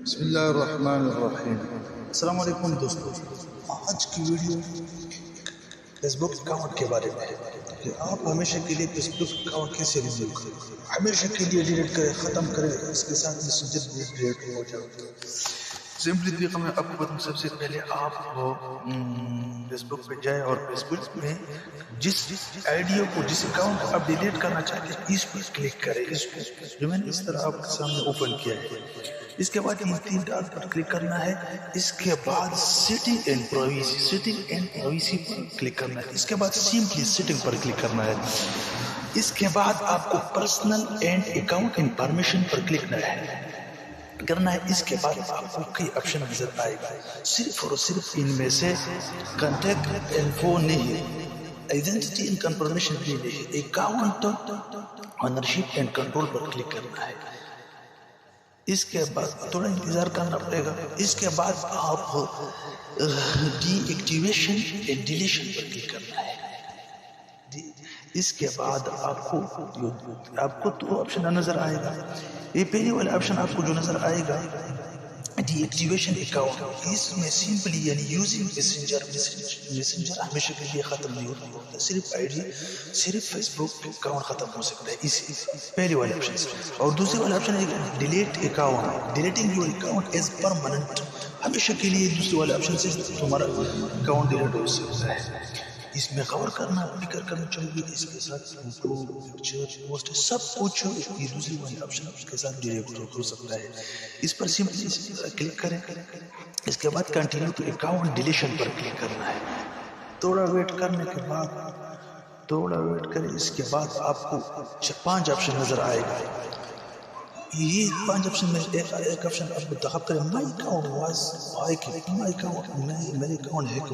بسم اللہ الرحمن الرحیم۔ السلام علیکم دوستو، آج کی ویڈیو فیس بک اکاؤنٹ کے بارے میں ہے کہ آپ ہمیشہ کے لیے فیس بک اکاؤنٹ کیسے ریزیو کریں، ہمیشہ کے لیے ڈیلیٹ کریں، ختم کریں، اس کے ساتھ میسنجر بھی ڈیلیٹ ہو جائے۔ سمپلی طریقہ میں آپ کو بتاؤں، سب سے پہلے آپ فیس بک پہ جائیں اور فیس بک میں جس آئیڈیو کو، جس اکاؤنٹ کو آپ ڈیلیٹ کرنا چاہتے ہیں اس پر کلک کریں، اس کو جو میں نے اس طرح آپ کے سامنے اوپن کیا ہے۔ اس کے بعد یہ تین ڈاٹ پر کلک کرنا ہے، اس کے بعد سیٹنگ اینڈ پرائیویسی پر کلک کرنا ہے، اس کے بعد سمپلی سیٹنگ پر کلک کرنا ہے، اس کے بعد آپ کو personal and account information per click کرنا ہے۔ اس کے بعد آپ کو کئی آپشن نظر آئے گا، صرف اور صرف ان میں سے کانٹیکٹ انفو نہیں، آئیڈینٹی اینڈ کنفرمیشن بھی نہیں، account ownership and control per click کرنا ہے۔ اس کے بعد تھوڑا انتظار کرنا پڑے گا، اس کے بعد آپ ڈی ایکٹیویشن اینڈ ڈیلیشن پر کلک کرنا ہے۔ اس کے بعد آپ کو دو آپشن نظر آئے گا۔ یہ پہلی والا آپشن آپ کو جو نظر آئے گا ڈی ایکٹیویشن اکاؤنٹ، اس میں سمپلی یعنی یوزنگ میسنجر ہمیشہ کے لیے ختم نہیں ہوتا، صرف آئی ڈی، صرف فیس بک اکاؤنٹ ختم ہو سکتا ہے اس پہلے والے آپشن سے۔ اور دوسرے والا آپشن ہے delete account, deleting your account as permanent, ہمیشہ کے لیے دوسرے والے آپشن سے تمہارا اکاؤنٹ ڈیلیٹ ہو سکتا ہے۔ اس میں غور کرنا، فکر کرنا چاہیے، اس کے ساتھ فوٹو، پکچر، پوسٹ سب کچھ یہ دوسری والی آپشن کے ساتھ ڈیلیٹ ہو سکتا ہے۔ اس پر سمپلی کلک کریں، اس کے بعد کنٹینیو ٹو اکاؤنٹ ڈیلیشن پر کلک کرنا ہے۔ تھوڑا ویٹ کرنے کے بعد، تھوڑا ویٹ کریں، اس کے بعد آپ کو 5 آپشن نظر آئے گا۔ یہ 5 آپشن میں ایک آپشن آپ کو دخل کریں، my account was hack, my account میرے اکاؤنٹ ہیک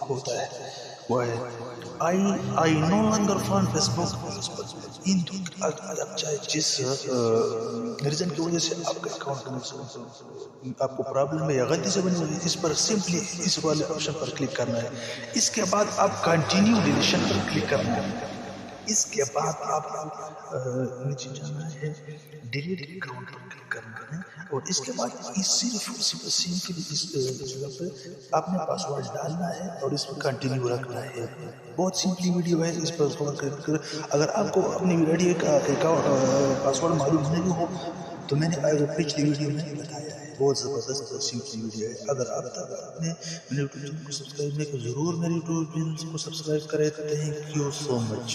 ہوتا ہے، وہ ہے آئی نو لانگر فان فیس بک۔ ان آپ چاہے جس ریزن کی وجہ سے آپ کا اکاؤنٹ آپ کو پرابلم ہے یا غلطی سے بنی ہوئی ہے، اس پر سمپلی اس والے آپشن پر کلک کرنا ہے۔ اس کے بعد آپ کنٹینیو ڈیلیشن پر کلک کرنا ہے۔ اس کے بعد آپ نیچے جانا ہے، ڈیلیٹ اکاؤنٹ پر کلک کرنا ہے، اور اس کے بعد صرف سمپلی اس جگہ پہ آپ نے پاسورڈ ڈالنا ہے اور اس پر کنٹینیو رکھنا ہے۔ بہت سمپلی ویڈیو ہے، اس پر غور کر، اگر آپ کو اپنی ویڈیو کا پاسورڈ معلوم نہیں ہو تو میں نے پچھلی ویڈیو میں بتایا ہے، بہت زبردست اور سمپلی ویڈیو ہے۔ اگر آپ تک میرے یوٹیوب چینل کو سبسکرائب نہیں کریں، ضرور میرے یوٹیوب چینل کو سبسکرائب کریں۔ Thank you so much.